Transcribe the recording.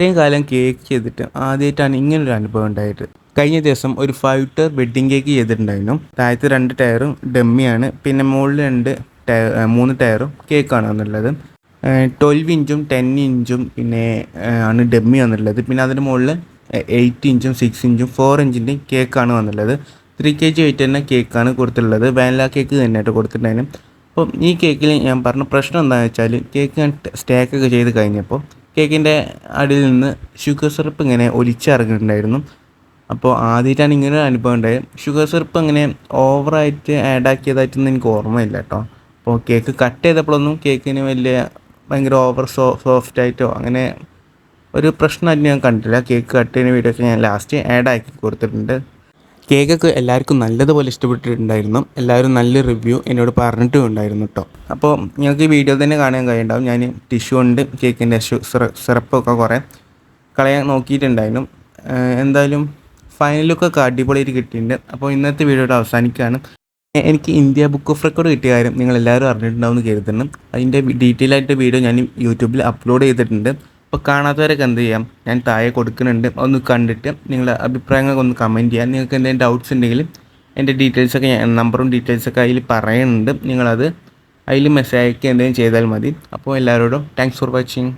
ഇത്രയും കാലം കേക്ക് ചെയ്തിട്ട് ആദ്യമായിട്ടാണ് ഇങ്ങനൊരു അനുഭവം ഉണ്ടായത്. കഴിഞ്ഞ ദിവസം ഒരു 5 ടയർ വെഡ്ഡിങ് കേക്ക് ചെയ്തിട്ടുണ്ടായിരുന്നു. താഴത്ത് 2 ടയറും ഡമ്മിയാണ്, പിന്നെ മുകളിൽ 3 ടയറും കേക്കാണ് വന്നുള്ളത്. 12 ഇഞ്ചും 10 ഇഞ്ചും പിന്നെ ആണ് ഡമ്മി വന്നുള്ളത്. പിന്നെ അതിന് മുകളിൽ 8 ഇഞ്ചും 6 ഇഞ്ചും 4 ഇഞ്ചിൻ്റെയും കേക്കാണ് വന്നുള്ളത്. 3 kg വെയിറ്റ് തന്നെ കേക്കാണ് കൊടുത്തിട്ടുള്ളത്. വാനില കേക്ക് തന്നെയായിട്ട് കൊടുത്തിട്ടുണ്ടായിരുന്നു. അപ്പം ഈ കേക്കിൽ ഞാൻ പറഞ്ഞ പ്രശ്നം എന്താണെന്ന് വെച്ചാൽ, കേക്ക് ഞാൻ സ്റ്റേക്കൊക്കെ ചെയ്ത് കഴിഞ്ഞപ്പോൾ കേക്കിൻ്റെ അടിയിൽ നിന്ന് ഷുഗർ സിറപ്പ് ഇങ്ങനെ ഒലിച്ചിറങ്ങിയിട്ടുണ്ടായിരുന്നു. അപ്പോൾ ആദ്യമായിട്ടാണ് ഇങ്ങനെ ഒരു അനുഭവം ഉണ്ടായത്. ഷുഗർ സിറപ്പ് അങ്ങനെ ഓവറായിട്ട് ആഡാക്കിയതായിട്ടൊന്നും എനിക്ക് ഓർമ്മയില്ല കേട്ടോ. അപ്പോൾ കേക്ക് കട്ട് ചെയ്തപ്പോഴൊന്നും കേക്കിന് ഭയങ്കര ഓവർ സോഫ്റ്റായിട്ടോ അങ്ങനെ ഒരു പ്രശ്നമായിട്ട് ഞാൻ കണ്ടില്ല. കേക്ക് കട്ട് ചെയ്യുന്ന വീഡിയോ ഒക്കെ ഞാൻ ലാസ്റ്റ് ആഡാക്കി കൊടുത്തിട്ടുണ്ട്. കേക്കൊക്കെ എല്ലാവർക്കും നല്ലതുപോലെ ഇഷ്ടപ്പെട്ടിട്ടുണ്ടായിരുന്നു. എല്ലാവരും നല്ല റിവ്യൂ എന്നോട് പറഞ്ഞിട്ടും ഉണ്ടായിരുന്നു കേട്ടോ. അപ്പോൾ നിങ്ങൾക്ക് ഈ വീഡിയോ തന്നെ കാണാൻ കഴിയുണ്ടാവും. ഞാൻ ടിഷ്യൂ കൊണ്ട് കേക്കിൻ്റെ സിറപ്പൊക്കെ കുറേ കളയാൻ നോക്കിയിട്ടുണ്ടായിരുന്നു. എന്തായാലും ഫൈനൽ ലുക്കൊക്കെ അടിപൊളിയായിട്ട് കിട്ടിയിട്ടുണ്ട്. അപ്പോൾ ഇന്നത്തെ വീഡിയോയുടെ അവസാനിക്കുകയാണ്. എനിക്ക് ഇന്ത്യ ബുക്ക് ഓഫ് റെക്കോർഡ് കിട്ടിയ കാര്യം നിങ്ങളെല്ലാവരും അറിഞ്ഞിട്ടുണ്ടാവും എന്ന് കരുതുന്നു. അതിൻ്റെ ഡീറ്റെയിൽ ആയിട്ട് വീഡിയോ ഞാൻ യൂട്യൂബിൽ അപ്ലോഡ് ചെയ്തിട്ടുണ്ട്. അപ്പോൾ കാണാത്തവരൊക്കെ എന്ത് ചെയ്യാം, ഞാൻ താഴെ കൊടുക്കുന്നുണ്ട്, ഒന്ന് കണ്ടിട്ട് നിങ്ങളുടെ അഭിപ്രായങ്ങളൊക്കെ ഒന്ന് കമൻറ്റ് ചെയ്യാം. നിങ്ങൾക്ക് എന്തെങ്കിലും ഡൗട്ട്സ് ഉണ്ടെങ്കിൽ എൻ്റെ ഡീറ്റെയിൽസൊക്കെ നമ്പറും ഡീറ്റെയിൽസൊക്കെ അതിൽ പറയുന്നുണ്ട്. നിങ്ങളത് അതിൽ മെസ്സേജ് അയക്കുക എന്തെങ്കിലും ചെയ്താൽ മതി. അപ്പോൾ എല്ലാവരോടും താങ്ക്സ് ഫോർ വാച്ചിങ്.